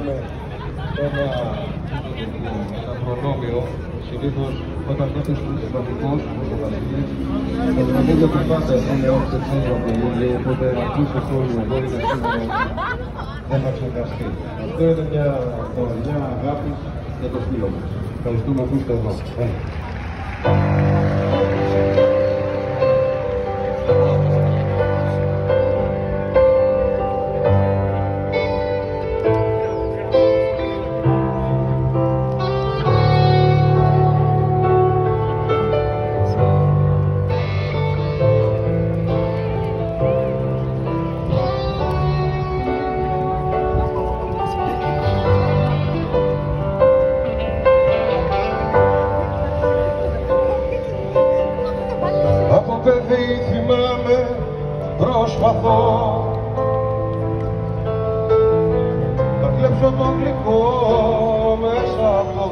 κάνουμε ένα προνόμιο. Συνήθως όταν νιώθεις συμπαθικός με το Βασίλης, τα τραγούδια του πάντα είναι όπως το ξέρω από το Λούλιο, οπότε να ακούσεις όλοι εδώ είναι σήμερα δεν θα ξεχαστεί. Αυτό είναι μια αγάπη για το φίλο μας. Ευχαριστούμε που είστε εδώ. Από παιδί θυμάμαι προσπαθώ να κλέψω το γλυκό μέσα από